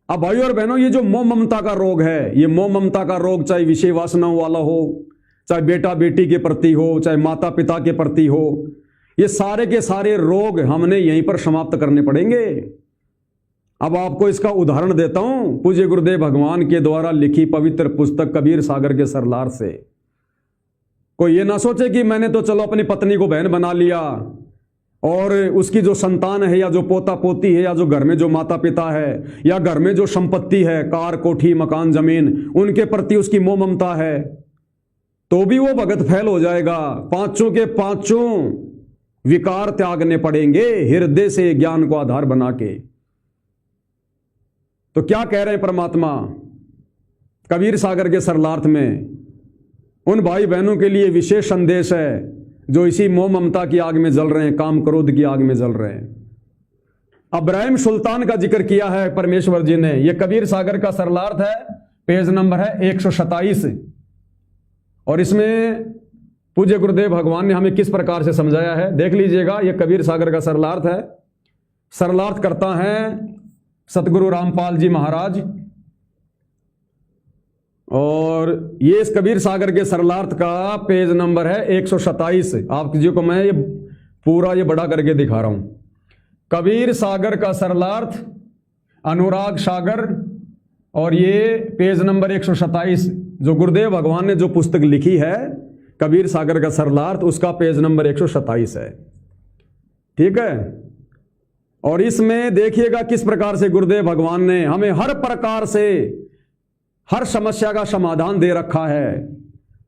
अब भाई और बहनों, ये जो मोह ममता का रोग है, ये मोह ममता का रोग चाहे विषय वासनाओं वाला हो, चाहे बेटा बेटी के प्रति हो, चाहे माता पिता के प्रति हो, ये सारे के सारे रोग हमने यहीं पर समाप्त करने पड़ेंगे। अब आपको इसका उदाहरण देता हूं पूज्य गुरुदेव भगवान के द्वारा लिखी पवित्र पुस्तक कबीर सागर के सरलार से। कोई ये ना सोचे कि मैंने तो चलो अपनी पत्नी को बहन बना लिया और उसकी जो संतान है या जो पोता पोती है या जो घर में जो माता पिता है या घर में जो संपत्ति है, कार कोठी मकान जमीन, उनके प्रति उसकी मोह ममता है, तो भी वो भगत फैल हो जाएगा। पांचों के पांचों विकार त्यागने पड़ेंगे हृदय से ज्ञान को आधार बना के। तो क्या कह रहे हैं परमात्मा कबीर सागर के सरलार्थ में? उन भाई बहनों के लिए विशेष संदेश है जो इसी मोह ममता की आग में जल रहे हैं, काम क्रोध की आग में जल रहे हैं। अब्राहिम सुल्तान का जिक्र किया है परमेश्वर जी ने। यह कबीर सागर का सरलार्थ है, पेज नंबर है 127। और इसमें पूज्य गुरुदेव भगवान ने हमें किस प्रकार से समझाया है देख लीजिएगा। यह कबीर सागर का सरलार्थ है। सरलार्थ करता है सतगुरु रामपाल जी महाराज। और ये इस कबीर सागर के सरलार्थ का पेज नंबर है 127। आप जी को मैं ये पूरा ये बड़ा करके दिखा रहा हूं। कबीर सागर का सरलार्थ, अनुराग सागर, और ये पेज नंबर 127 जो गुरुदेव भगवान ने जो पुस्तक लिखी है कबीर सागर का सरलार्थ, उसका पेज नंबर 127 है। ठीक है। और इसमें देखिएगा किस प्रकार से गुरुदेव भगवान ने हमें हर प्रकार से हर समस्या का समाधान दे रखा है।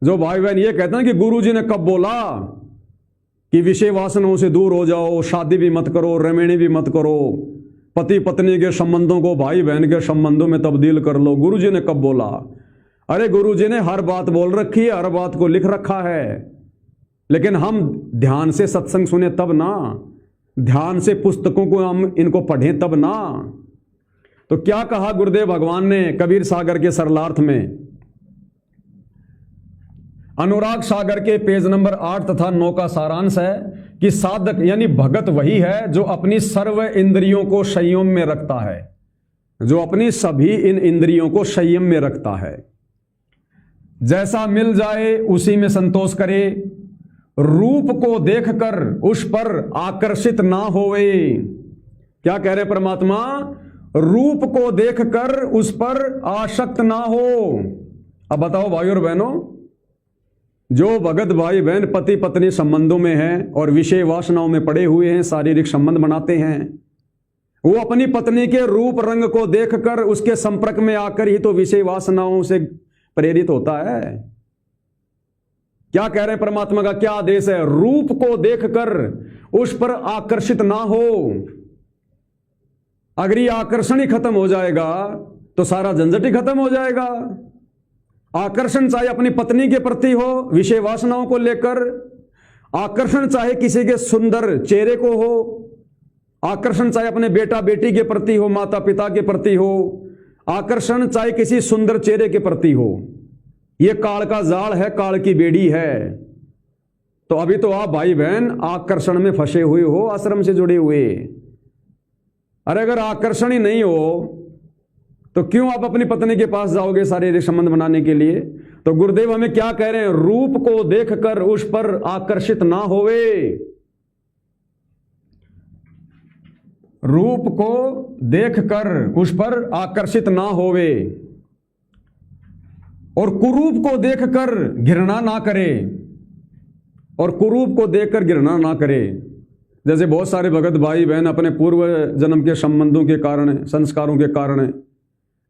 जो भाई बहन ये कहते हैं कि गुरुजी ने कब बोला कि विषय वासनाओं से दूर हो जाओ, शादी भी मत करो, रमणी भी मत करो, पति पत्नी के संबंधों को भाई बहन के संबंधों में तब्दील कर लो, गुरुजी ने कब बोला? अरे गुरुजी ने हर बात बोल रखी है, हर बात को लिख रखा है, लेकिन हम ध्यान से सत्संग सुने तब ना, ध्यान से पुस्तकों को हम इनको पढ़ें तब ना। तो क्या कहा गुरुदेव भगवान ने कबीर सागर के सरलार्थ में? अनुराग सागर के पेज नंबर 8 तथा 9 का सारांश है कि साधक यानी भगत वही है जो अपनी सर्व इंद्रियों को संयम में रखता है, जो अपनी सभी इन इंद्रियों को संयम में रखता है। जैसा मिल जाए उसी में संतोष करे, रूप को देखकर उस पर आकर्षित ना होवे। क्या कह रहे परमात्मा? रूप को देखकर उस पर आसक्त ना हो। अब बताओ भाई और बहनों, जो भगत भाई बहन पति पत्नी संबंधों में हैं और विषय वासनाओं में पड़े हुए हैं, शारीरिक संबंध बनाते हैं, वो अपनी पत्नी के रूप रंग को देखकर उसके संपर्क में आकर ही तो विषय वासनाओं से प्रेरित होता है। क्या कह रहे हैं परमात्मा का क्या आदेश है? रूप को देखकर उस पर आकर्षित ना हो। अगर ये आकर्षण ही खत्म हो जाएगा तो सारा झंझट ही खत्म हो जाएगा। आकर्षण चाहे अपनी पत्नी के प्रति हो विषय वासनाओं को लेकर, आकर्षण चाहे किसी के सुंदर चेहरे को हो, आकर्षण चाहे अपने बेटा बेटी के प्रति हो, माता पिता के प्रति हो, आकर्षण चाहे किसी सुंदर चेहरे के प्रति हो। यह काल का जाल है, काल की बेड़ी है। तो अभी तो आप भाई बहन आकर्षण में फंसे हुए हो, आश्रम से जुड़े हुए। अरे अगर आकर्षण ही नहीं हो तो क्यों आप अपनी पत्नी के पास जाओगे शारीरिक संबंध बनाने के लिए? तो गुरुदेव हमें क्या कह रहे हैं? रूप को देखकर उस पर आकर्षित ना होवे। रूप को देखकर उस पर आकर्षित ना होवे और कुरूप को देखकर घृणा ना करे, और कुरूप को देखकर घृणा ना करे। जैसे बहुत सारे भगत भाई बहन अपने पूर्व जन्म के संबंधों के कारण, संस्कारों के कारण,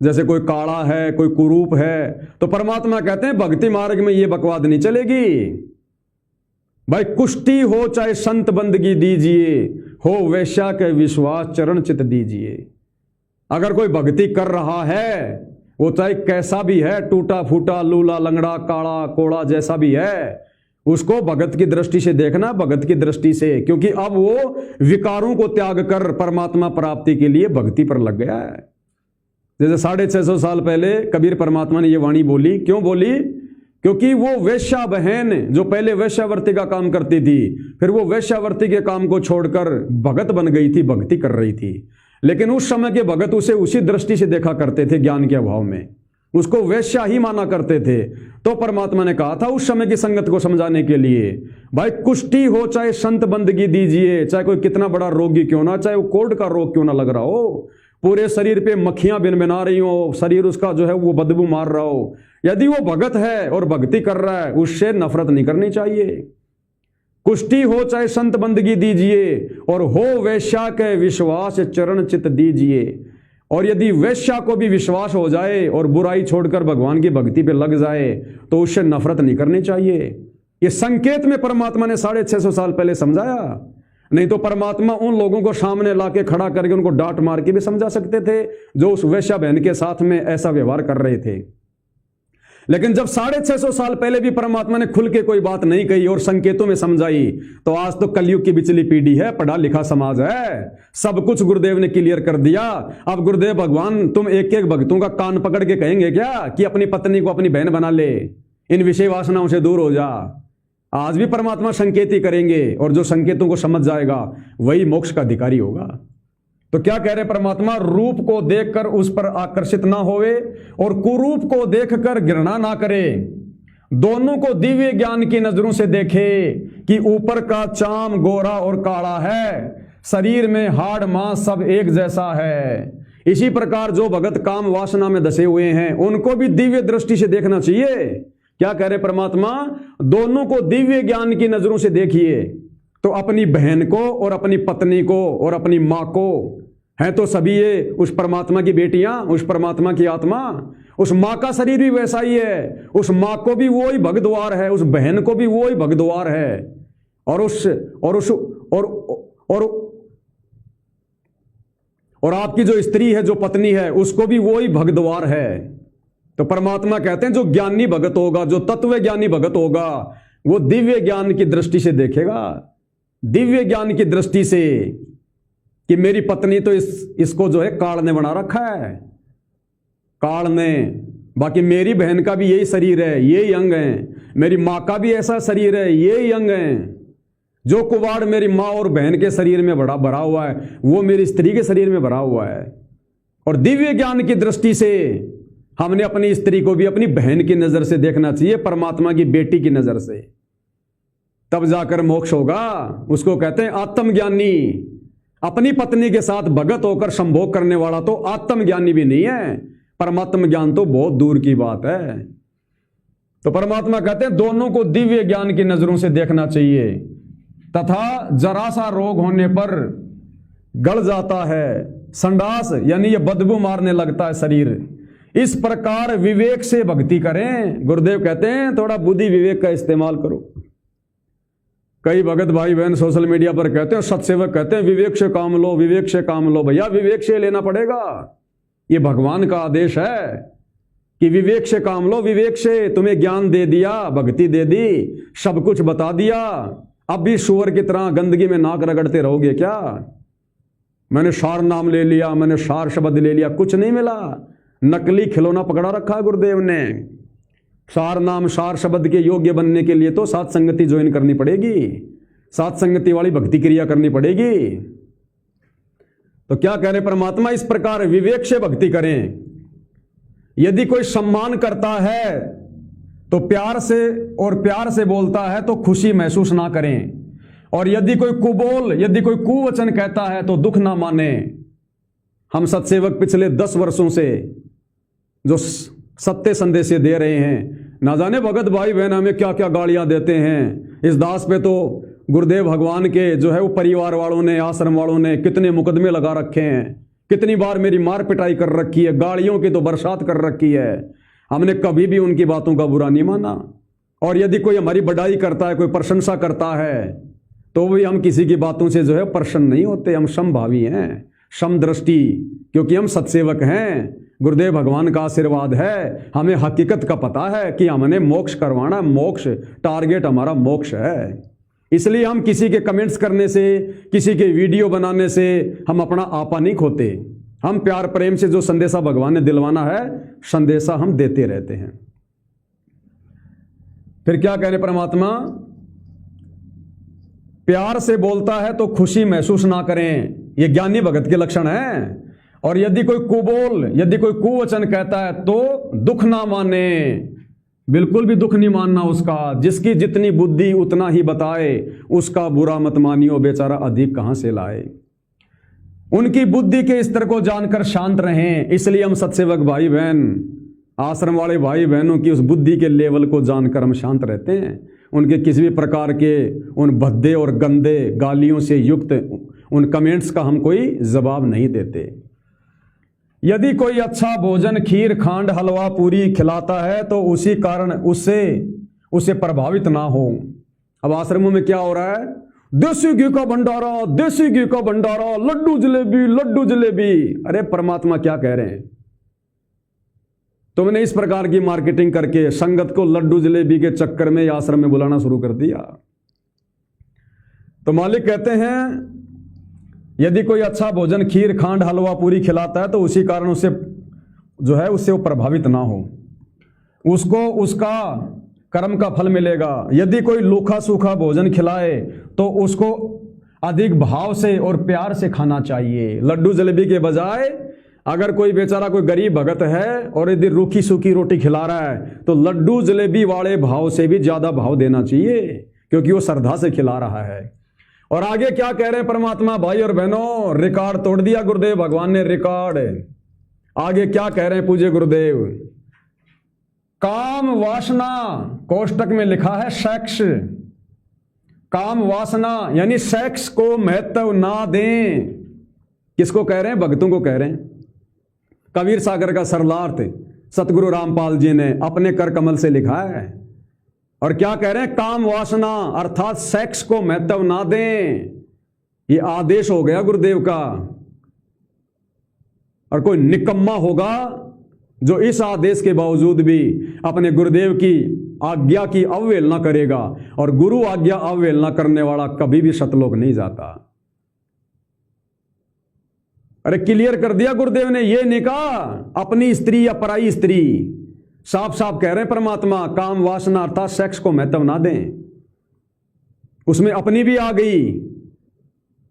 जैसे कोई काला है, कोई कुरूप है, तो परमात्मा कहते हैं भक्ति मार्ग में ये बकवाद नहीं चलेगी। भाई कुष्टी हो चाहे संत बंदगी दीजिए, हो वैश्या के विश्वास चरण चित दीजिए। अगर कोई भक्ति कर रहा है वो चाहे कैसा भी है, टूटा फूटा लूला लंगड़ा काला कोड़ा जैसा भी है, उसको भगत की दृष्टि से देखना, भगत की दृष्टि से, क्योंकि अब वो विकारों को त्याग कर परमात्मा प्राप्ति के लिए भक्ति पर लग गया है। जैसे 650 साल पहले कबीर परमात्मा ने ये वाणी बोली। क्यों बोली? क्योंकि वो वेश्या बहन जो पहले वेश्यावर्ती का काम करती थी, फिर वो वेश्यावर्ती के काम को छोड़कर भगत बन गई थी, भक्ति कर रही थी। लेकिन उस समय के भगत उसे उसी दृष्टि से देखा करते थे, ज्ञान के अभाव में उसको वैश्या ही माना करते थे। तो परमात्मा ने कहा था उस समय की संगत को समझाने के लिए, भाई कुष्ठी हो चाहे संत बंदगी दीजिए, चाहे कोई कितना बड़ा रोगी क्यों ना, चाहे वो कोढ़ का रोग क्यों ना लग रहा हो, पूरे शरीर पे मक्खियां भिनभिना रही हो, शरीर उसका जो है वो बदबू मार रहा हो, यदि वो भगत है और भक्ति कर रहा है, उससे नफरत नहीं करनी चाहिए। कुष्ठी हो चाहे संत बंदगी दीजिए, और हो वैश्या के विश्वास चरण चित दीजिए। और यदि वैश्या को भी विश्वास हो जाए और बुराई छोड़कर भगवान की भक्ति पे लग जाए तो उससे नफरत नहीं करनी चाहिए। ये संकेत में परमात्मा ने 650 साल पहले समझाया, नहीं तो परमात्मा उन लोगों को सामने लाके खड़ा करके उनको डांट मार के भी समझा सकते थे जो उस वैश्या बहन के साथ में ऐसा व्यवहार कर रहे थे। लेकिन जब 650 साल पहले भी परमात्मा ने खुल के कोई बात नहीं कही और संकेतों में समझाई, तो आज तो कलयुग की बिचली पीढ़ी है, पढ़ा लिखा समाज है, सब कुछ गुरुदेव ने क्लियर कर दिया। अब गुरुदेव भगवान तुम एक एक भक्तों का कान पकड़ के कहेंगे क्या कि अपनी पत्नी को अपनी बहन बना ले, इन विषय वासनाओं से दूर हो जा। आज भी परमात्मा संकेत ही करेंगे, और जो संकेतों को समझ जाएगा वही मोक्ष का अधिकारी होगा। तो क्या कह रहे परमात्मा, रूप को देखकर उस पर आकर्षित ना होवे और कुरूप को देखकर घृणा ना करे, दोनों को दिव्य ज्ञान की नजरों से देखे कि ऊपर का चाम गोरा और काला है, शरीर में हाड़ मांस सब एक जैसा है। इसी प्रकार जो भगत काम वासना में धसे हुए हैं उनको भी दिव्य दृष्टि से देखना चाहिए। क्या कह रहे परमात्मा, दोनों को दिव्य ज्ञान की नजरों से देखिए। तो अपनी बहन को और अपनी पत्नी को और अपनी मां को, हैं तो सभी ये उस परमात्मा की बेटियां, उस परमात्मा की आत्मा, उस मां का शरीर भी वैसा ही है, उस मां को भी वो ही भगद्वार है, उस बहन को भी वो ही भगद्वार है, और आपकी जो स्त्री है, जो पत्नी है, उसको भी वो ही भगद्वार है। तो परमात्मा कहते हैं जो ज्ञानी भगत होगा, जो तत्व ज्ञानी भगत होगा, वो दिव्य ज्ञान की दृष्टि से देखेगा, दिव्य ज्ञान की दृष्टि से, कि मेरी पत्नी तो इसको जो है काल ने बना रखा है, काल ने, बाकी मेरी बहन का भी यही शरीर है, यही अंग है, मेरी मां का भी ऐसा शरीर है, यही अंग है। जो कुवाड़ मेरी मां और बहन के शरीर में भरा हुआ है वो मेरी स्त्री के शरीर में भरा हुआ है। और दिव्य ज्ञान की दृष्टि से हमने अपनी स्त्री को भी अपनी बहन की नजर से देखना चाहिए, परमात्मा की बेटी की नजर से, तब जाकर मोक्ष होगा। उसको कहते हैं आत्मज्ञानी। अपनी पत्नी के साथ भगत होकर संभोग करने वाला तो आत्मज्ञानी भी नहीं है, परमात्मा ज्ञान तो बहुत दूर की बात है। तो परमात्मा कहते हैं दोनों को दिव्य ज्ञान की नजरों से देखना चाहिए, तथा जरा सा रोग होने पर गल जाता है संडास, यानी ये बदबू मारने लगता है शरीर, इस प्रकार विवेक से भक्ति करें। गुरुदेव कहते हैं थोड़ा बुद्धि विवेक का इस्तेमाल करो। कई भगत भाई बहन सोशल मीडिया पर कहते हैं, सत्सेवक कहते हैं विवेक से काम लो, विवेक से काम लो। भैया विवेक से लेना पड़ेगा, ये भगवान का आदेश है कि विवेक से काम लो। विवेक से तुम्हें ज्ञान दे दिया, भक्ति दे दी, सब कुछ बता दिया, अब भी सुअर की तरह गंदगी में नाक रगड़ते रहोगे क्या? मैंने सार नाम ले लिया, मैंने सार शब्द ले लिया, कुछ नहीं मिला, नकली खिलौना पकड़ा रखा है गुरुदेव ने। सार नाम सार शब्द के योग्य बनने के लिए तो सात संगति ज्वाइन करनी पड़ेगी, सात संगति वाली भक्ति क्रिया करनी पड़ेगी। तो क्या कह रहे परमात्मा, इस प्रकार विवेक से भक्ति करें। यदि कोई सम्मान करता है तो प्यार से, और प्यार से बोलता है तो खुशी महसूस ना करें, और यदि कोई कुबोल, यदि कोई कुवचन कहता है तो दुख ना माने। हम सत्सेवक पिछले 10 वर्षों से जो सत्य संदेश दे रहे हैं, ना जाने भगत भाई बहन हमें क्या क्या गालियां देते हैं। इस दास पे तो गुरुदेव भगवान के जो है वो परिवार वालों ने, आश्रम वालों ने कितने मुकदमे लगा रखे हैं, कितनी बार मेरी मार पिटाई कर रखी है, गालियों की तो बरसात कर रखी है। हमने कभी भी उनकी बातों का बुरा नहीं माना, और यदि कोई हमारी बड़ाई करता है, कोई प्रशंसा करता है, तो भी हम किसी की बातों से जो है प्रसन्न नहीं होते। हम समभावी हैं, समदृष्टि, क्योंकि हम सत्सेवक हैं। गुरुदेव भगवान का आशीर्वाद है, हमें हकीकत का पता है कि हमने मोक्ष करवाना, मोक्ष टारगेट हमारा मोक्ष है। इसलिए हम किसी के कमेंट्स करने से, किसी के वीडियो बनाने से हम अपना आपा नहीं खोते। हम प्यार प्रेम से जो संदेशा भगवान ने दिलवाना है, संदेशा हम देते रहते हैं। फिर क्या कह रहे परमात्मा, प्यार से बोलता है तो खुशी महसूस ना करें, ये ज्ञानी भगत के लक्षण हैं। और यदि कोई कुबोल, यदि कोई कुवचन कहता है तो दुख ना माने, बिल्कुल भी दुख नहीं मानना उसका। जिसकी जितनी बुद्धि उतना ही बताए, उसका बुरा मत मानियो, बेचारा अधिक कहां से लाए। उनकी बुद्धि के स्तर को जानकर शांत रहें। इसलिए हम सत्सेवक भाई बहन, आश्रम वाले भाई बहनों की उस बुद्धि के लेवल को जानकर हम शांत रहते हैं। उनके किसी भी प्रकार के उन भद्दे और गंदे गालियों से युक्त उन कमेंट्स का हम कोई जवाब नहीं देते। यदि कोई अच्छा भोजन, खीर, खांड, हलवा, पूरी खिलाता है तो उसी कारण उससे प्रभावित ना हो। अब आश्रमों में क्या हो रहा है? देसी घी का भंडारा, देसी घी का भंडारा, लड्डू जलेबी, लड्डू जलेबी। अरे परमात्मा क्या कह रहे हैं? तुमने इस प्रकार की मार्केटिंग करके संगत को लड्डू जलेबी के चक्कर में आश्रम में बुलाना शुरू कर दिया। तो मालिक कहते हैं यदि कोई अच्छा भोजन, खीर, खांड, हलवा, पूरी खिलाता है तो उसी कारण उससे वो प्रभावित ना हो, उसको उसका कर्म का फल मिलेगा। यदि कोई सूखा सूखा भोजन खिलाए तो उसको अधिक भाव से और प्यार से खाना चाहिए। लड्डू जलेबी के बजाय अगर कोई बेचारा कोई गरीब भगत है और यदि रूखी सूखी रोटी खिला रहा है तो लड्डू जलेबी वाले भाव से भी ज्यादा भाव देना चाहिए, क्योंकि वो श्रद्धा से खिला रहा है। और आगे क्या कह रहे हैं परमात्मा? भाई और बहनों, रिकॉर्ड तोड़ दिया गुरुदेव भगवान ने, रिकॉर्ड। आगे क्या कह रहे हैं पूज्य गुरुदेव? काम वासना, कोष्टक में लिखा है सेक्स, काम वासना यानी सेक्स को महत्व ना दें। किसको कह रहे हैं? भक्तों को कह रहे हैं। कबीर सागर का सरलार्थ सतगुरु रामपाल जी ने अपने कर कमल से लिखा है। और क्या कह रहे हैं? काम वासना अर्थात सेक्स को महत्व ना दें। ये आदेश हो गया गुरुदेव का। और कोई निकम्मा होगा जो इस आदेश के बावजूद भी अपने गुरुदेव की आज्ञा की अवहेलना करेगा। और गुरु आज्ञा अवहेलना करने वाला कभी भी सतलोक नहीं जाता। अरे क्लियर कर दिया गुरुदेव ने, ये नहीं कहा अपनी स्त्री या पराई स्त्री, साफ साफ कह रहे हैं परमात्मा काम वासना अर्थात सेक्स को महत्व ना दें। उसमें अपनी भी आ गई।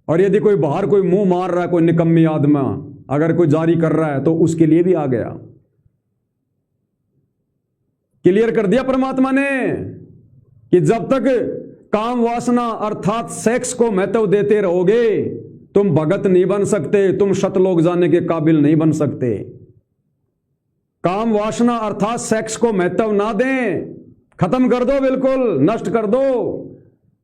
और यदि कोई बाहर कोई मुंह मार रहा है, कोई निकम्मी आदमी अगर कोई जारी कर रहा है तो उसके लिए भी आ गया। क्लियर कर दिया परमात्मा ने कि जब तक काम वासना अर्थात सेक्स को महत्व देते रहोगे तुम भगत नहीं बन सकते, तुम सतलोक जाने के काबिल नहीं बन सकते। काम वासना अर्थात सेक्स को महत्व ना दें, खत्म कर दो, बिल्कुल नष्ट कर दो।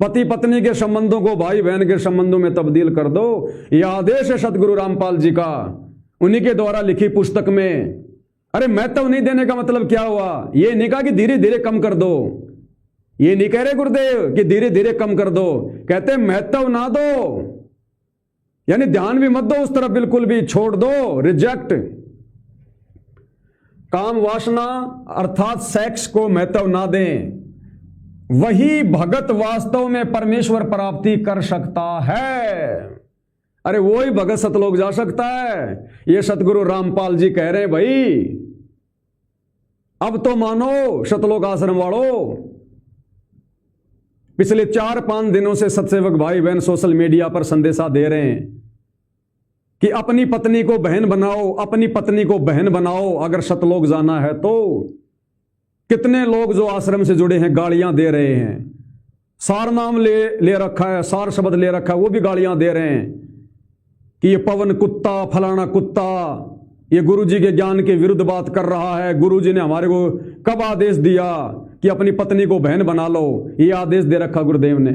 पति पत्नी के संबंधों को भाई बहन के संबंधों में तब्दील कर दो। यह आदेश है सतगुरु रामपाल जी का, उन्हीं के द्वारा लिखी पुस्तक में। अरे महत्व नहीं देने का मतलब क्या हुआ? ये नहीं कहा कि धीरे धीरे कम कर दो, ये नहीं कह रहे गुरुदेव कि धीरे धीरे कम कर दो, कहते महत्व ना दो यानी ध्यान भी मत दो उस तरफ, बिल्कुल भी छोड़ दो, रिजेक्ट। काम वासना अर्थात सेक्स को महत्व ना दें, वही भगत वास्तव में परमेश्वर प्राप्ति कर सकता है। अरे वो ही भगत सतलोक जा सकता है। ये सतगुरु रामपाल जी कह रहे हैं भाई अब तो मानो सतलोक आश्रम वालों। पिछले 4-5 दिनों से सत्सेवक भाई बहन सोशल मीडिया पर संदेशा दे रहे हैं कि अपनी पत्नी को बहन बनाओ, अपनी पत्नी को बहन बनाओ अगर सतलोक जाना है तो। कितने लोग जो आश्रम से जुड़े हैं गालियां दे रहे हैं, सार नाम ले रखा है, सार शब्द ले रखा है, वो भी गालियां दे रहे हैं कि ये पवन कुत्ता, फलाना कुत्ता, ये गुरुजी के ज्ञान के विरुद्ध बात कर रहा है। गुरुजी ने हमारे को कब आदेश दिया कि अपनी पत्नी को बहन बना लो? ये आदेश दे रखा गुरुदेव ने।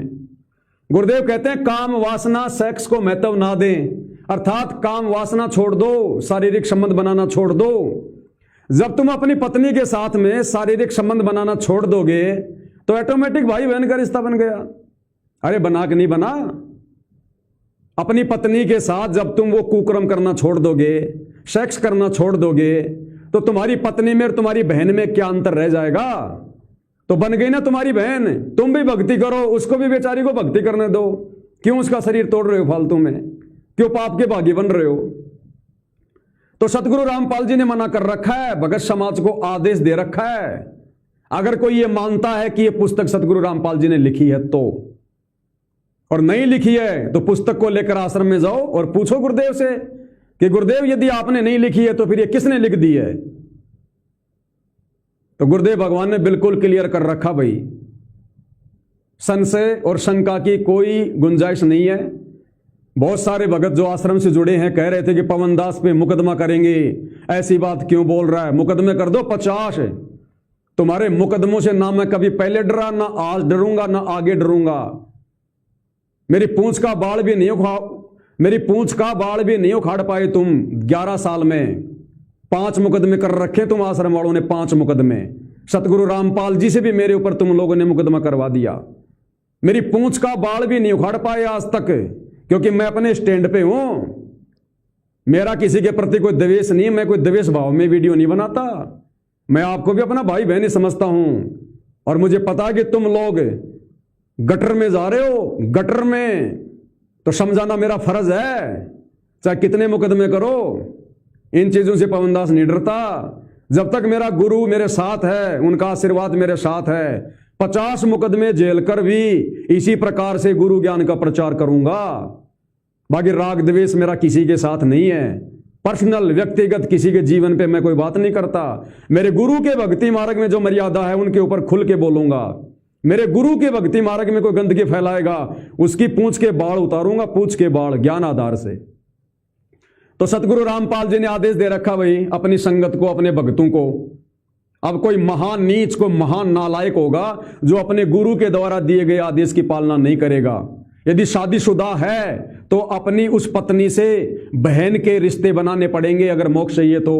गुरुदेव कहते हैं काम वासना सेक्स को महत्व ना दें, अर्थात काम वासना छोड़ दो, शारीरिक संबंध बनाना छोड़ दो। जब तुम अपनी पत्नी के साथ में शारीरिक संबंध बनाना छोड़ दोगे तो ऑटोमेटिक भाई बहन का रिश्ता बन गया। अरे बना के नहीं बना। अपनी पत्नी के साथ जब तुम वो कुकर्म करना छोड़ दोगे, सेक्स करना छोड़ दोगे, तो तुम्हारी पत्नी में और तुम्हारी बहन में क्या अंतर रह जाएगा? तो बन गई ना तुम्हारी बहन। तुम भी भक्ति करो, उसको भी बेचारी को भक्ति करने दो। क्यों उसका शरीर तोड़ रहे हो फालतू में? क्यों पाप के भागी बन रहे हो? तो सतगुरु रामपाल जी ने मना कर रखा है, भगत समाज को आदेश दे रखा है। अगर कोई ये मानता है कि ये पुस्तक सतगुरु रामपाल जी ने लिखी है तो और नहीं लिखी है तो पुस्तक को लेकर आश्रम में जाओ और पूछो गुरुदेव से कि गुरुदेव यदि आपने नहीं लिखी है तो फिर ये किसने लिख दी है। तो गुरुदेव भगवान ने बिल्कुल क्लियर कर रखा भाई, संशय और शंका की कोई गुंजाइश नहीं है। बहुत सारे भगत जो आश्रम से जुड़े हैं कह रहे थे कि पवन दास पे मुकदमा करेंगे, ऐसी बात क्यों बोल रहा है, मुकदमे कर दो 50। तुम्हारे मुकदमों से ना मैं कभी पहले डरा, ना आज डरूंगा, ना आगे डरूंगा। मेरी पूंछ का बाल भी नहीं उखाड़ पाए तुम 11 साल में। 5 मुकदमे कर रखे तुम आश्रम वालों ने, 5 मुकदमे। सतगुरु रामपाल जी से भी मेरे ऊपर तुम लोगों ने मुकदमा करवा दिया। मेरी पूंछ का बाल भी नहीं उखाड़ पाए आज तक, क्योंकि मैं अपने स्टैंड पे हूं। मेरा किसी के प्रति कोई द्वेष नहीं, मैं कोई द्वेष भाव में वीडियो नहीं बनाता। मैं आपको भी अपना भाई बहन समझता हूं और मुझे पता है कि तुम लोग गटर में जा रहे हो, गटर में तो समझाना मेरा फर्ज है। चाहे कितने मुकदमे करो, इन चीजों से पवनदास नहीं डरता। जब तक मेरा गुरु मेरे साथ है, उनका आशीर्वाद मेरे साथ है, 50 मुकदमे झेल कर भी इसी प्रकार से गुरु ज्ञान का प्रचार करूंगा। बाकी राग द्वेष मेरा किसी के साथ नहीं है। पर्सनल व्यक्तिगत किसी के जीवन पे मैं कोई बात नहीं करता। मेरे गुरु के भक्ति मार्ग में जो मर्यादा है उनके ऊपर खुल के बोलूंगा। मेरे गुरु के भक्ति मार्ग में कोई गंदगी फैलाएगा उसकी पूंछ के बाल उतारूंगा, पूंछ के बाल ज्ञान आधार से। तो सतगुरु रामपाल जी ने आदेश दे रखा भाई अपनी संगत को, अपने भक्तों को। अब कोई महान नीच, कोई महान नालायक होगा जो अपने गुरु के द्वारा दिए गए आदेश की पालना नहीं करेगा। यदि शादीशुदा है तो अपनी उस पत्नी से बहन के रिश्ते बनाने पड़ेंगे अगर मोक्ष चाहिए तो।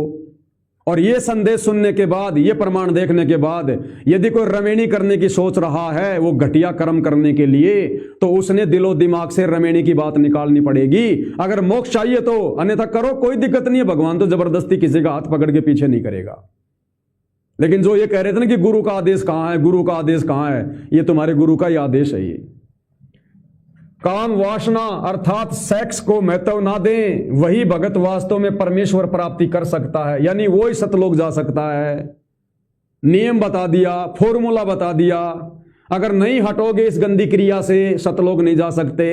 और यह संदेश सुनने के बाद, यह प्रमाण देखने के बाद, यदि कोई रमेणी करने की सोच रहा है वो घटिया कर्म करने के लिए, तो उसने दिलो दिमाग से रमेणी की बात निकालनी पड़ेगी। अगर मोक्ष चाहिए तो, अन्यथा करो, कोई दिक्कत नहीं है। भगवान तो जबरदस्ती किसी का हाथ पकड़ के पीछे नहीं करेगा। लेकिन जो ये कह रहे थे ना कि गुरु का आदेश कहां है, गुरु का आदेश कहां है, ये तुम्हारे गुरु का ही आदेश है। ये काम वासना अर्थात सेक्स को महत्व ना दें, वही भगत वास्तव में परमेश्वर प्राप्ति कर सकता है। यानी वो ही सतलोक जा सकता है। नियम बता दिया, फॉर्मूला बता दिया, अगर नहीं हटोगे इस गंदी क्रिया से सतलोक नहीं जा सकते।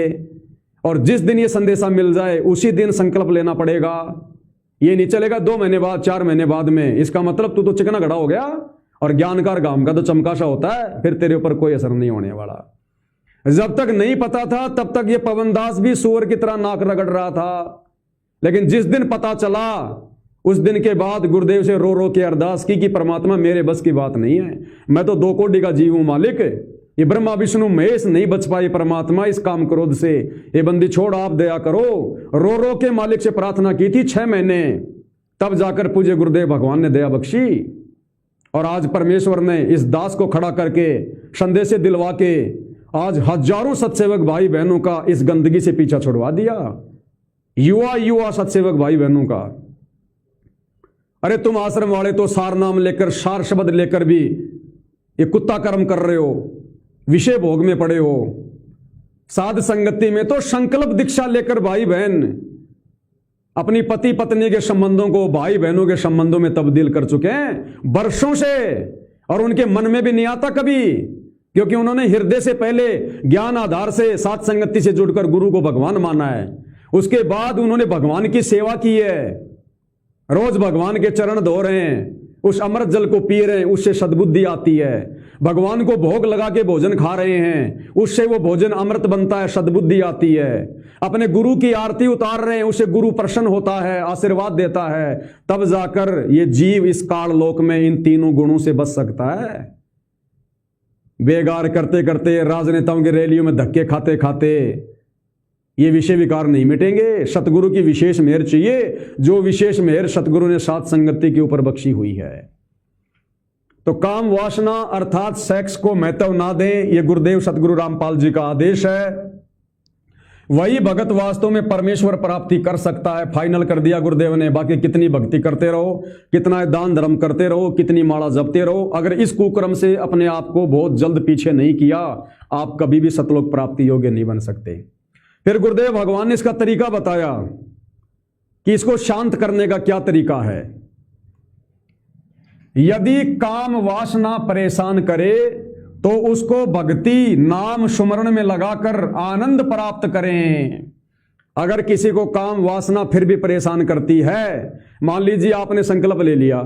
और जिस दिन ये संदेशा मिल जाए उसी दिन संकल्प लेना पड़ेगा। ये नहीं चलेगा 2 महीने बाद, 4 महीने बाद में। इसका मतलब तू तो चिकना घड़ा हो गया और ज्ञानकार गांव का तो चमकाशा होता है, फिर तेरे ऊपर कोई असर नहीं होने वाला। जब तक नहीं पता था तब तक ये पवनदास भी सूअर की तरह नाक रगड़ रहा था। लेकिन जिस दिन पता चला उस दिन के बाद गुरुदेव से रो रो के अरदास की कि परमात्मा मेरे बस की बात नहीं है, मैं तो 2 कोटि का जीव हूं मालिक। ये ब्रह्मा विष्णु महेश नहीं बच पाए परमात्मा इस काम क्रोध से, ये बंदी छोड़ आप दया करो। रो रो के मालिक से प्रार्थना की थी 6 महीने, तब जाकर पूज्य गुरुदेव भगवान ने दया बख्शी। और आज परमेश्वर ने इस दास को खड़ा करके संदेश दिलवा के आज हजारों सत्सेवक भाई बहनों का इस गंदगी से पीछा छुड़वा दिया। युवा सत्सेवक भाई बहनों का। अरे तुम आश्रम वाले तो सार नाम लेकर, सार शब्द लेकर भी ये कुत्ता कर्म कर रहे हो, विषय भोग में पड़े हो। साध संगति में तो संकल्प दीक्षा लेकर भाई बहन अपनी पति पत्नी के संबंधों को भाई बहनों के संबंधों में तब्दील कर चुके हैं वर्षों से। और उनके मन में भी नहीं आता कभी, क्योंकि उन्होंने हृदय से पहले ज्ञान आधार से साथ संगति से जुड़कर गुरु को भगवान माना है। उसके बाद उन्होंने भगवान की सेवा की है, रोज भगवान के चरण धो रहे हैं, उस अमृत जल को पी रहे हैं, उससे सद्बुद्धि आती है। भगवान को भोग लगा के भोजन खा रहे हैं, उससे वो भोजन अमृत बनता है, सद्बुद्धि आती है। अपने गुरु की आरती उतार रहे हैं, उससे गुरु प्रसन्न होता है, आशीर्वाद देता है। तब जाकर ये जीव इस काल लोक में इन तीनों गुणों से बच सकता है। बेगार करते करते, राजनेताओं की रैलियों में धक्के खाते खाते ये विषय विकार नहीं मिटेंगे। सतगुरु की विशेष मेहर चाहिए, जो विशेष मेहर सतगुरु ने साथ संगति के ऊपर बख्शी हुई है। तो काम वासना अर्थात सेक्स को महत्व ना दें, यह गुरुदेव सतगुरु रामपाल जी का आदेश है। वही भगत वास्तव में परमेश्वर प्राप्ति कर सकता है। फाइनल कर दिया गुरुदेव ने। बाकी कितनी भक्ति करते रहो, कितना दान धर्म करते रहो, कितनी माला जपते रहो, अगर इस कुक्रम से अपने आप को बहुत जल्द पीछे नहीं किया, आप कभी भी सतलोक प्राप्ति योग्य नहीं बन सकते। फिर गुरुदेव भगवान ने इसका तरीका बताया कि इसको शांत करने का क्या तरीका है। यदि काम वासना परेशान करे तो उसको भक्ति नाम सुमरण में लगाकर आनंद प्राप्त करें। अगर किसी को काम वासना फिर भी परेशान करती है, मान लीजिए आपने संकल्प ले लिया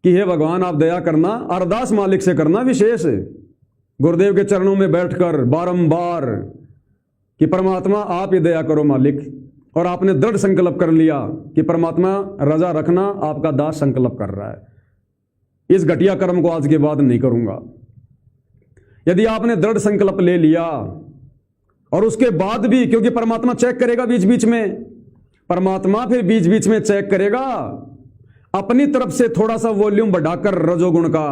कि हे भगवान आप दया करना, अरदास मालिक से करना विशेष, गुरुदेव के चरणों में बैठकर बारंबार कि परमात्मा आप ही दया करो मालिक, और आपने दृढ़ संकल्प कर लिया कि परमात्मा रजा रखना, आपका दास संकल्प कर रहा है, इस घटिया कर्म को आज के बाद नहीं करूंगा। यदि आपने दृढ़ संकल्प ले लिया और उसके बाद भी, क्योंकि परमात्मा चेक करेगा बीच बीच में, परमात्मा फिर बीच बीच में चेक करेगा अपनी तरफ से थोड़ा सा वॉल्यूम बढ़ाकर रजोगुण का,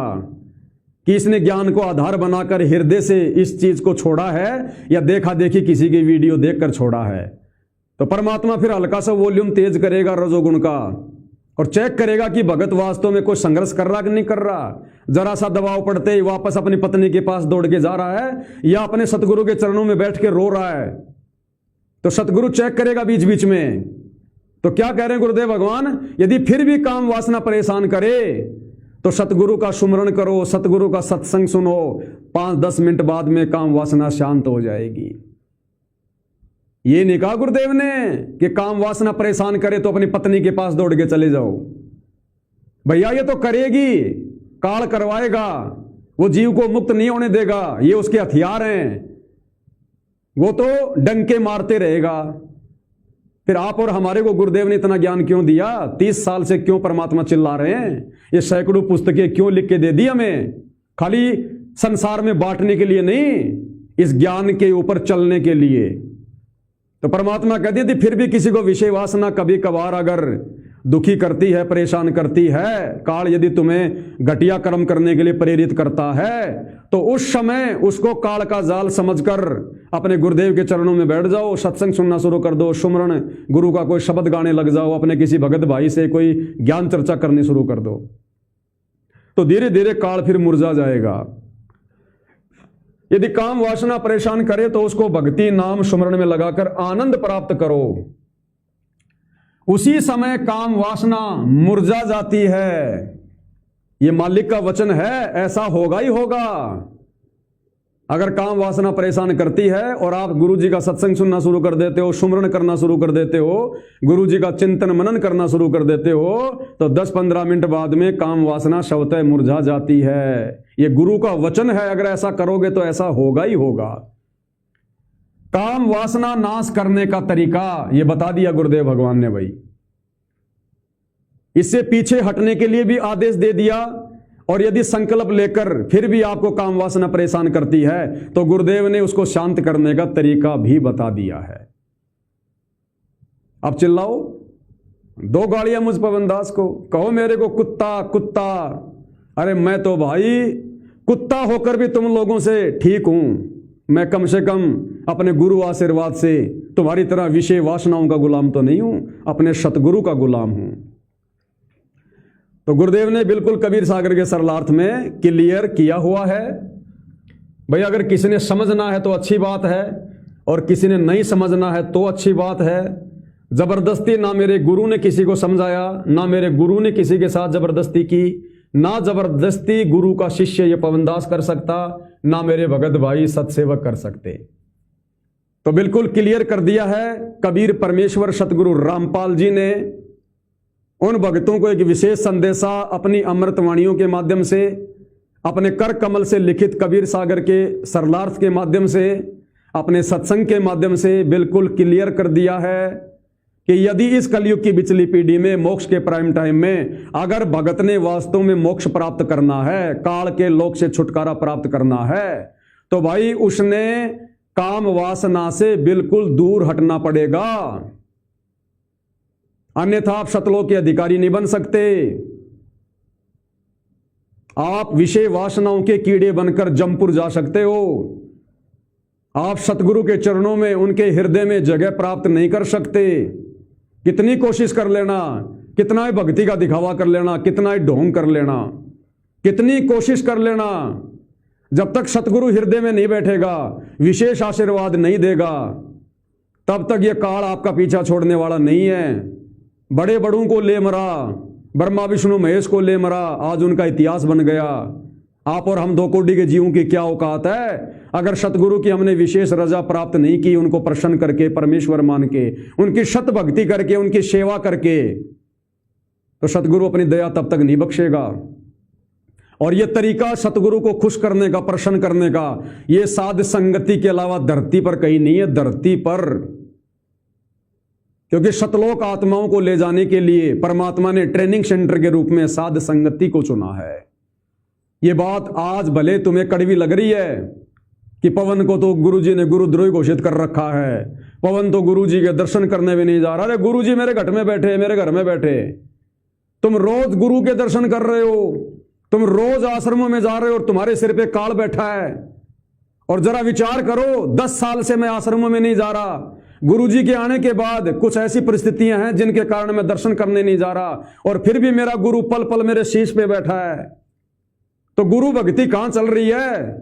कि इसने ज्ञान को आधार बनाकर हृदय से इस चीज को छोड़ा है या देखा देखी किसी की वीडियो देखकर छोड़ा है। तो परमात्मा फिर हल्का सा वॉल्यूम तेज करेगा रजोगुण का और चेक करेगा कि भगत वास्तव में कोई संघर्ष कर रहा कि नहीं कर रहा। जरा सा दबाव पड़ते ही वापस अपनी पत्नी के पास दौड़ के जा रहा है या अपने सतगुरु के चरणों में बैठ के रो रहा है, तो सतगुरु चेक करेगा बीच बीच में। तो क्या कह रहे हैं गुरुदेव भगवान, यदि फिर भी काम वासना परेशान करे तो सतगुरु का सुमरण करो, सतगुरु का सत्संग सुनो, 5-10 मिनट बाद में काम वासना शांत हो जाएगी। ये नहीं कहा गुरुदेव ने कि काम वासना परेशान करे तो अपनी पत्नी के पास दौड़ के चले जाओ। भैया ये तो करेगी, काल करवाएगा, वो जीव को मुक्त नहीं होने देगा, ये उसके हथियार हैं, वो तो डंके मारते रहेगा। फिर आप और हमारे को गुरुदेव ने इतना ज्ञान क्यों दिया? 30 साल से क्यों परमात्मा चिल्ला रहे हैं? ये सैकड़ों पुस्तकें क्यों लिख के दे दी हमें? खाली संसार में बांटने के लिए नहीं, इस ज्ञान के ऊपर चलने के लिए। तो परमात्मा कहती थी फिर भी किसी को विषय वासना कभी कभार अगर दुखी करती है, परेशान करती है, काल यदि तुम्हें घटिया कर्म करने के लिए प्रेरित करता है, तो उस समय उसको काल का जाल समझकर अपने गुरुदेव के चरणों में बैठ जाओ, सत्संग सुनना शुरू कर दो, सुमरण गुरु का कोई शब्द गाने लग जाओ, अपने किसी भगत भाई से कोई ज्ञान चर्चा करनी शुरू कर दो, तो धीरे धीरे काल फिर मुरझा जाएगा। यदि काम वासना परेशान करे तो उसको भक्ति नाम सुमरण में लगाकर आनंद प्राप्त करो। उसी समय काम वासना मुरझा जाती है। यह मालिक का वचन है, ऐसा होगा ही होगा। अगर काम वासना परेशान करती है और आप गुरु जी का सत्संग सुनना शुरू कर देते हो, सुमरण करना शुरू कर देते हो, गुरु जी का चिंतन मनन करना शुरू कर देते हो, तो 10-15 मिनट बाद में काम वासना स्वतः मुरझा जाती है। यह गुरु का वचन है, अगर ऐसा करोगे तो ऐसा होगा ही होगा। काम वासना नाश करने का तरीका यह बता दिया गुरुदेव भगवान ने भाई। इससे पीछे हटने के लिए भी आदेश दे दिया, और यदि संकल्प लेकर फिर भी आपको काम वासना परेशान करती है तो गुरुदेव ने उसको शांत करने का तरीका भी बता दिया है। अब चिल्लाओ, 2 गालियां मुझ पवन दास को, कहो मेरे को कुत्ता कुत्ता। अरे मैं तो भाई कुत्ता होकर भी तुम लोगों से ठीक हूं। मैं कम से कम अपने गुरु आशीर्वाद से तुम्हारी तरह विषय वासनाओं का गुलाम तो नहीं हूं, अपने सतगुरु का गुलाम हूं। तो गुरुदेव ने बिल्कुल कबीर सागर के सरलार्थ में क्लियर किया हुआ है। भाई अगर किसी ने समझना है तो अच्छी बात है, और किसी ने नहीं समझना है तो अच्छी बात है। जबरदस्ती ना मेरे गुरु ने किसी को समझाया, ना मेरे गुरु ने किसी के साथ जबरदस्ती की, ना जबरदस्ती गुरु का शिष्य ये पवनदास कर सकता, ना मेरे भगत भाई सत्सेवक कर सकते। तो बिल्कुल क्लियर कर दिया है कबीर परमेश्वर सतगुरु रामपाल जी ने उन भक्तों को एक विशेष संदेशा अपनी अमृतवाणियों के माध्यम से, अपने कर कमल से लिखित कबीर सागर के सरलार्थ के माध्यम से, अपने सत्संग के माध्यम से बिल्कुल क्लियर कर दिया है कि यदि इस कलयुग की बिचली पीढ़ी में, मोक्ष के प्राइम टाइम में, अगर भगत ने वास्तव में मोक्ष प्राप्त करना है, काल के लोक से छुटकारा प्राप्त करना है, तो भाई उसने काम वासना से बिल्कुल दूर हटना पड़ेगा। अन्यथा आप सतलोक के अधिकारी नहीं बन सकते। आप विषय वासनाओं के कीड़े बनकर जमपुर जा सकते हो। आप सतगुरु के चरणों में, उनके हृदय में जगह प्राप्त नहीं कर सकते। कितनी कोशिश कर लेना, कितना ही भक्ति का दिखावा कर लेना, कितना ही ढोंग कर लेना, कितनी कोशिश कर लेना, जब तक सतगुरु हृदय में नहीं बैठेगा, विशेष आशीर्वाद नहीं देगा, तब तक यह काल आपका पीछा छोड़ने वाला नहीं है। बड़े बड़ों को ले मरा, ब्रह्मा विष्णु महेश को ले मरा, आज उनका इतिहास बन गया। आप और हम 2 कोटि के जीवों की क्या औकात है? अगर सतगुरु की हमने विशेष रजा प्राप्त नहीं की, उनको प्रसन्न करके, परमेश्वर मान के, उनकी शत भक्ति करके, उनकी सेवा करके, तो सतगुरु अपनी दया तब तक नहीं बख्शेगा। और यह तरीका सतगुरु को खुश करने का, प्रसन्न करने का, यह साध संगति के अलावा धरती पर कहीं नहीं है, धरती पर। क्योंकि शतलोक आत्माओं को ले जाने के लिए परमात्मा ने ट्रेनिंग सेंटर के रूप में साध संगति को चुना है। यह बात आज भले तुम्हें कड़वी लग रही है कि पवन को तो गुरुजी ने गुरुद्रोही घोषित कर रखा है, पवन तो गुरुजी के दर्शन करने भी नहीं जा रहा। अरे गुरुजी मेरे घट में बैठे, मेरे घर में बैठे, तुम रोज गुरु के दर्शन कर रहे हो, तुम रोज आश्रमों में जा रहे हो और तुम्हारे सिर पे काल बैठा है। और जरा विचार करो, 10 साल से मैं आश्रमों में नहीं जा रहा, गुरुजी के आने के बाद कुछ ऐसी परिस्थितियां हैं जिनके कारण मैं दर्शन करने नहीं जा रहा, और फिर भी मेरा गुरु पल पल मेरे शीश पे बैठा है। तो गुरु भक्ति कहां चल रही है?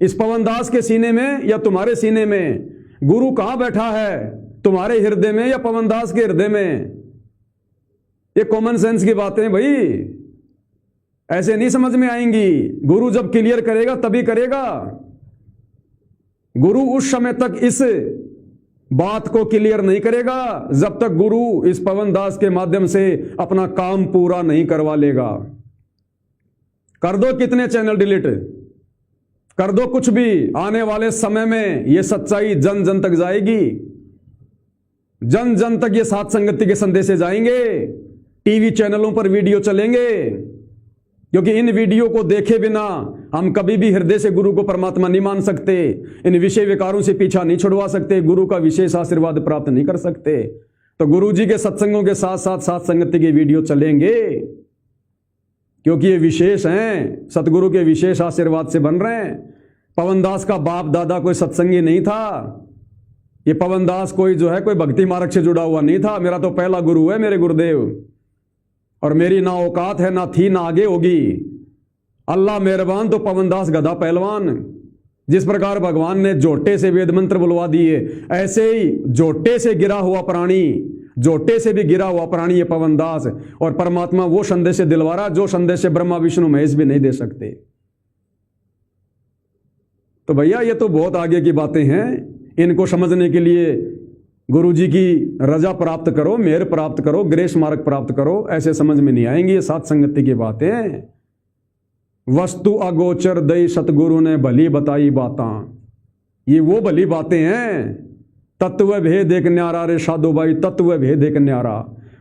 इस पवनदास के सीने में या तुम्हारे सीने में? गुरु कहां बैठा है, तुम्हारे हृदय में या पवनदास के हृदय में? ये कॉमन सेंस की बातें भाई, ऐसे नहीं समझ में आएंगी। गुरु जब क्लियर करेगा तभी करेगा। गुरु उस समय तक इस बात को क्लियर नहीं करेगा जब तक गुरु इस पवनदास के माध्यम से अपना काम पूरा नहीं करवा लेगा। कर दो कितने चैनल डिलीट, कर दो कुछ भी, आने वाले समय में यह सच्चाई जन जन तक जाएगी। जन जन तक ये साथ संगति के संदेशे जाएंगे, टीवी चैनलों पर वीडियो चलेंगे। क्योंकि इन वीडियो को देखे बिना हम कभी भी हृदय से गुरु को परमात्मा नहीं मान सकते, इन विषय विकारों से पीछा नहीं छुड़वा सकते, गुरु का विशेष आशीर्वाद प्राप्त नहीं कर सकते। तो गुरु जी के सत्संगों के साथ साथ साथ संगति के वीडियो चलेंगे, क्योंकि ये विशेष हैं, सतगुरु के विशेष आशीर्वाद से बन रहे हैं। पवनदास का बाप दादा कोई सत्संगी नहीं था, ये पवनदास कोई जो है कोई भक्ति मार्ग से जुड़ा हुआ नहीं था। मेरा तो पहला गुरु है मेरे गुरुदेव, और मेरी ना औकात है, ना थी, ना आगे होगी। अल्लाह मेहरबान तो पवनदास गधा पहलवान। जिस प्रकार भगवान ने जोटे से वेद मंत्र बुलवा दिए, ऐसे ही जोटे से गिरा हुआ प्राणी, जोटे से भी गिरा हुआ प्राणी ये पवनदास। और परमात्मा वो संदेश दिलवा रहा जो संदेश ब्रह्मा विष्णु महेश भी नहीं दे सकते। तो भैया ये तो बहुत आगे की बातें हैं, इनको समझने के लिए गुरु जी की रजा प्राप्त करो, मेहर प्राप्त करो, ग्रेस मार्ग प्राप्त करो, ऐसे समझ में नहीं आएंगी ये सात संगति की बातें। वस्तु अगोचर दई सतगुरु ने भली बताई बातां, ये वो भली बातें हैं। तत्व भेद एक न्यारा रे साधु भाई, तत्व भेद एक न्यारा,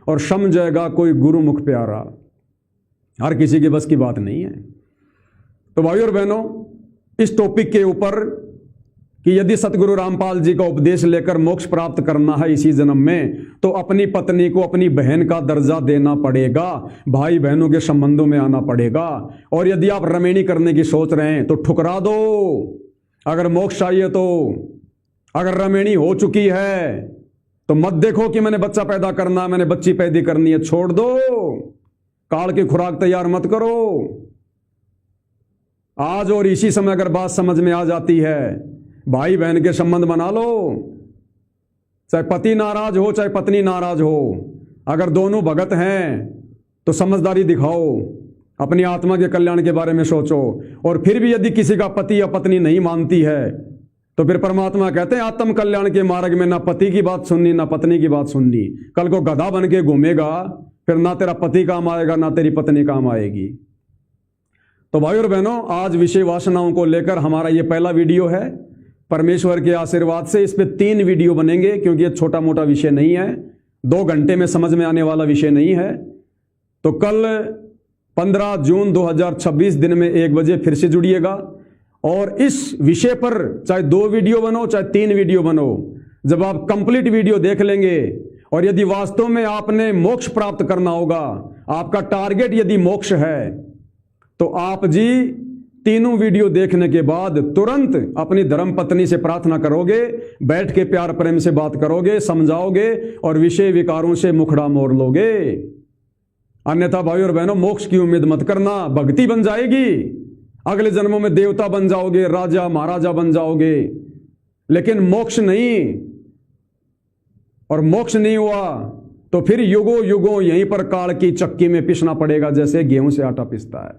और समझेगा कोई गुरु मुख प्यारा। हर किसी के बस की बात नहीं है। तो भाई और बहनों, इस टॉपिक के ऊपर कि यदि सतगुरु रामपाल जी का उपदेश लेकर मोक्ष प्राप्त करना है इसी जन्म में, तो अपनी पत्नी को अपनी बहन का दर्जा देना पड़ेगा, भाई बहनों के संबंधों में आना पड़ेगा। और यदि आप रमेणी करने की सोच रहे हैं तो ठुकरा दो। अगर मोक्ष चाहिए तो, अगर रमेणी हो चुकी है तो मत देखो कि मैंने बच्चा पैदा करना, मैंने बच्ची पैदा करनी है, छोड़ दो। काल की खुराक तैयार मत करो। आज और इसी समय अगर बात समझ में आ जाती है, भाई बहन के संबंध बना लो, चाहे पति नाराज हो चाहे पत्नी नाराज हो। अगर दोनों भगत हैं तो समझदारी दिखाओ, अपनी आत्मा के कल्याण के बारे में सोचो। और फिर भी यदि किसी का पति या पत्नी नहीं मानती है तो फिर परमात्मा कहते हैं आत्म कल्याण के मार्ग में ना पति की बात सुननी ना पत्नी की बात सुननी। कल को गधा बन के घूमेगा, फिर ना तेरा पति काम आएगा ना तेरी पत्नी काम आएगी। तो भाई और बहनों, आज विषय वासनाओं को लेकर हमारा ये पहला वीडियो है। परमेश्वर के आशीर्वाद से इस पे 3 वीडियो बनेंगे, क्योंकि ये छोटा मोटा विषय नहीं है, 2 घंटे में समझ में आने वाला विषय नहीं है। तो कल 15 जून 2026 दिन में 1 बजे फिर से जुड़िएगा, और इस विषय पर चाहे 2 वीडियो बनो चाहे 3 वीडियो बनो, जब आप कंप्लीट वीडियो देख लेंगे और यदि वास्तव में आपने मोक्ष प्राप्त करना होगा, आपका टारगेट यदि मोक्ष है, तो आप जी 3 वीडियो देखने के बाद तुरंत अपनी धर्म पत्नी से प्रार्थना करोगे, बैठ के प्यार प्रेम से बात करोगे, समझाओगे और विषय विकारों से मुखड़ा मोड़ लोगे। अन्यथा भाई और बहनों, मोक्ष की उम्मीद मत करना। भक्ति बन जाएगी, अगले जन्मों में देवता बन जाओगे, राजा महाराजा बन जाओगे, लेकिन मोक्ष नहीं। और मोक्ष नहीं हुआ तो फिर युगों युगों यहीं पर काल की चक्की में पिसना पड़ेगा, जैसे गेहूं से आटा पिसता है।